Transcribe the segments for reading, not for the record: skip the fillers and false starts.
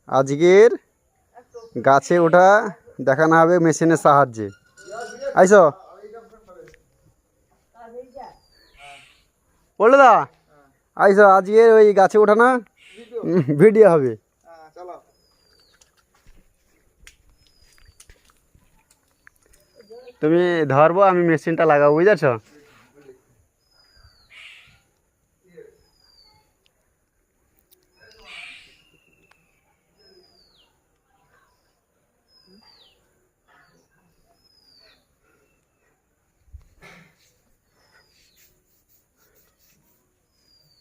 আজকের গাছে ওঠা দেখানো হবে মেশিনের সাহায্যে। আইসো বললো দা, আইসো আজকের ওই গাছে ওঠা না ভিডিও হবে। তুমি ধরবো, আমি মেশিনটা লাগাবো, বুঝেছো?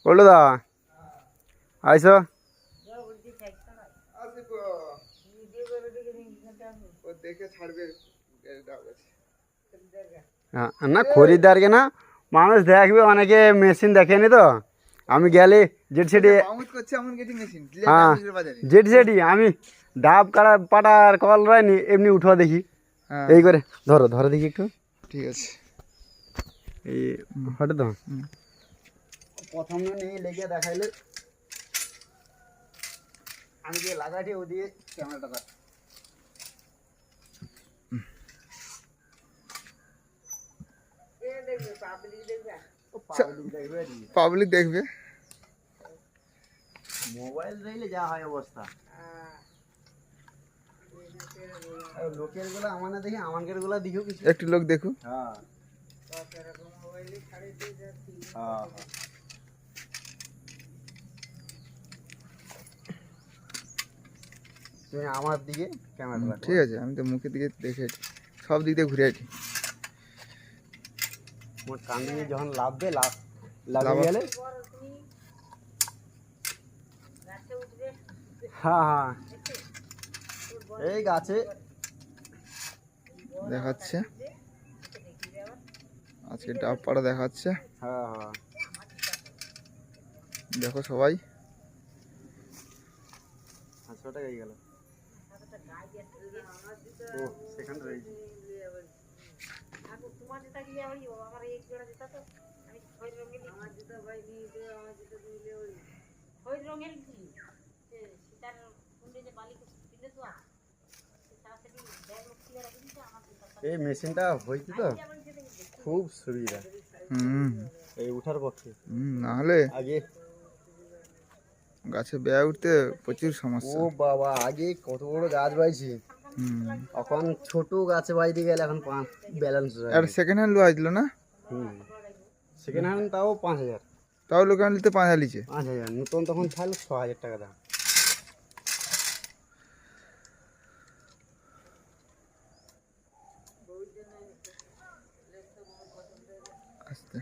বললো দা, আইসো। না খরিদ্দারকে না, মানুষ দেখবে, অনেকে মেশিন দেখেনি তো। আমি গেলে জেড সেটি, হ্যাঁ জেড সেটি আমি ডাব কাটা পাটার কল রয়নি, এমনি উঠো দেখি এই করে। ধরো ধরো দেখি একটু, ঠিক আছে। এই হঠাৎ তো প্রথম নিয়ে লেগে দেখাইলে আমি যে লাগাইছি ওদিকে ক্যামেরাটা। পাবলিক দেখবে, মোবাইল রইলে যা হয় অবস্থা। লোকের গুলো আমার না দেখি, আমাদের গুলা দিও কিছু, একটু লোক দেখো। হ্যাঁ তুমি আমার দিকে ক্যামেরা, ঠিক আছে? আমি তো মুখের দিকে দেখে সব দিক দিয়ে ঘুরে আছি। মোট কান দিয়ে যখন লাভবে, লাভে গেলে হ্যাঁ হ্যাঁ এই গাছে দেখাচ্ছে, আজকে ডাব পাড়া দেখাচ্ছে। হ্যাঁ হ্যাঁ দেখো সবাই। ওটা গিয়ে গেল, ও সেখানে রয়েছে। এই মেশিনটা হয়েছে তো খুব সুবিধা এই উঠার পক্ষে। নাহলে আগে গাছে বেয়া উঠতে প্রচুর সমস্যা। ও বাবা, আগে কত বড় গাছ বাইছি, এখন ছোট গাছে বাইতে গেলে এখন ব্যালেন্স আর সেকেন্ড হ্যান্ড লোয়া দিল না? সেকেন্ড হ্যান্ড তাও 5000, তাও লোক নিতে 5,000 লিচে। 5000 নতুন তখন থাকলে 6000 টাকা দাম। আস্তে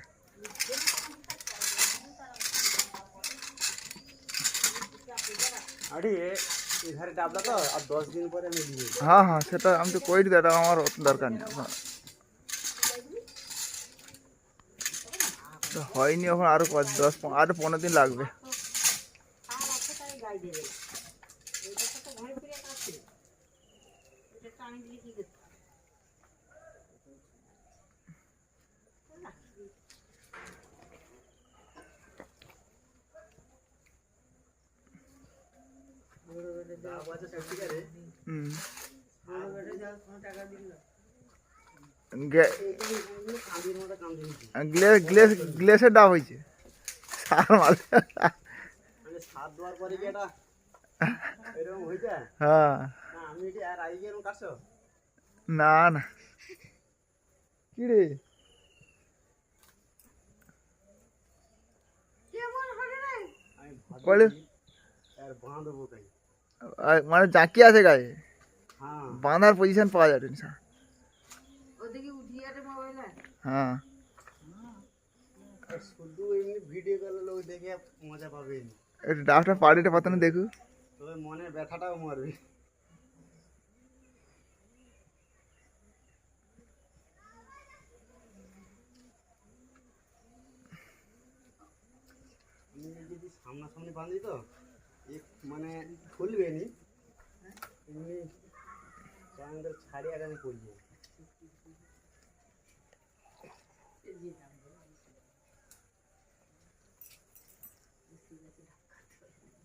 আরে এধারে ডাবলা তো, আর 10 দিন পরে আমি দিয়ে দেব। হ্যাঁ হ্যাঁ, সেটা আমি তো কই দিই, আমার অত দরকার নেই। হয়নি এখন, আরো 15 দিন লাগবে। গ্লেসের ডাব হয়েছে সার মাল। সার দেওয়ার পরে কি এটা এরকম হয়ে যায়? হ্যাঁ, আমি কি আর আই এরকম কাটছো? না না, কি রে কইলে আর বাঁধবো তাই, মানে জাকি আছে গায়ে, হ্যাঁ বাঁধার পজিশন পাওয়া যাবে না। হ্যাঁ, শুধু এমনি ভিডিও করলে লোক দেখে মজা পাবে, একটু ডাবটা পাড়িটা পাতানো দেখো, তবে মনের ব্যথাটাও মারবে। আমি যদি সামনাসামনি বাঁধি তো মানে খুলবে নি, এমনি ছাড়িয়ে আর আমি করবো।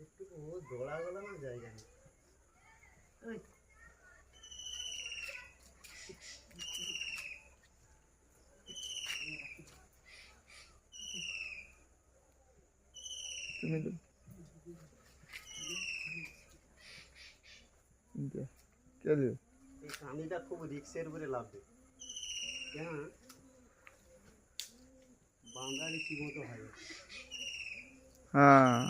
একটু ও দৌড়া গেল না জায়গা নেই। তুমি তো চলো এই কানিটা খুব রিক্সের উপরে লাভবে, কেন বাঙালি ঠিক মতো হয় না। হ্যাঁ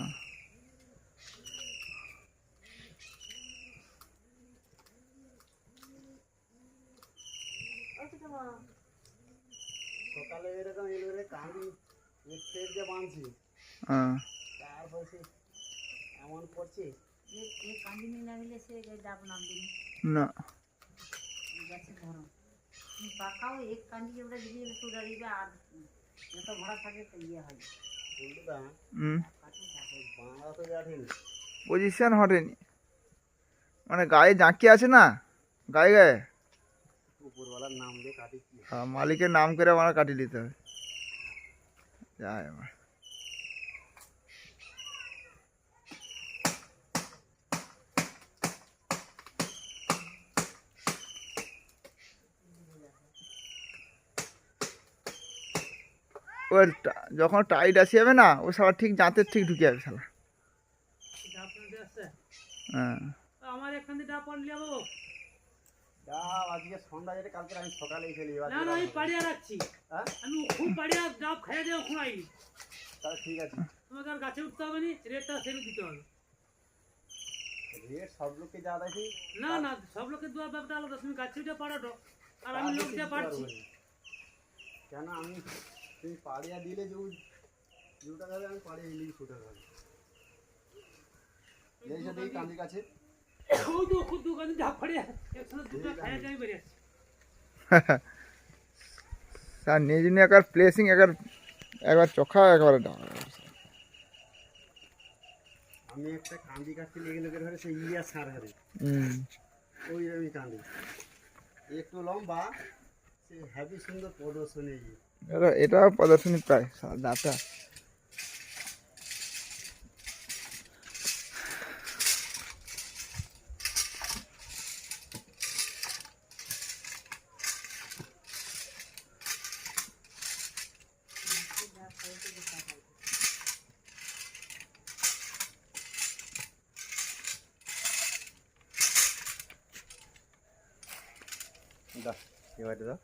সকালে এরকম এলে কানি একটু যে বাঁধছি, হ্যাঁ তারপর সে এমন করছে। এই কান্দিনি না দিলে সে ডাব নামবে না গাছে ধরো তুমি পাকাও এক কান্দি ওটা দিয়ে দিলে তো দাঁড়িয়ে আর যত ভরা থাকে তো ইয়ে হয় উল্টোটা কাটি থাকে বাঁধা তো যাঠেনি। পজিশন হটেনি, মানে গায়ে জাঁকি আছে না, গায়ে গায়ে উপরওয়ালার নাম দিয়ে কাটি কি মালিকের নাম করে আমার কাটিয়ে দিতে হবে। যাই আমার ওর যখন টাইট আসি যাবে না, ও সবার ঠিক জাঁতের ঠিক ঢুকে যাবে শালা। ডাব কিনতে আসছে? হ্যাঁ আমার এখান থেকে ডাব পান লিয়াবো? ডাব আজকে সন্ধ্যা যেটা, কালকে আমি সকালেই খেলি। এবার না না আমি পাড়িয়া রাখছি, হ্যাঁ আমি খুব পাড়িয়া ডাব খাইয়ে দেওয়া খুঁড়াই। তাহলে ঠিক আছে। তোমাকে আর গাছে উঠতে হবে নি, রেটটা সেরে দিতে হবে। রেট সব লোককে যা দেখি না না সব লোকের দেওয়ার ব্যাপারটা আলাদা, তুমি গাছে উঠে পাড়াটো আর আমি লোক দিয়ে পারছি। কেন আমি তুমি পাড়িয়া দিলে জুটা খাবে, আমি পাড়িয়া দিলেই ছুটা খাবে। এই যে দেখি কান্দির কাছে ওই তো খুব দোকানে ডাব পাড়িয়া একসাথে দুটো খাইয়ে যাই বেরিয়ে আসছি। স্যার নিজে নিয়ে একবার প্লেসিং একবার চোখা একবারে ডাল। আমি একটা কান্দি কাটতে লেগে লোকের ঘরে, সেই ইলিয়া সার হারে ওই আমি কান্দি একটু লম্বা, সে হ্যাপি সুন্দর প্রদর্শনী। এটা প্রদর্শনী প্রায় ডাটা দাও এবারে দাও।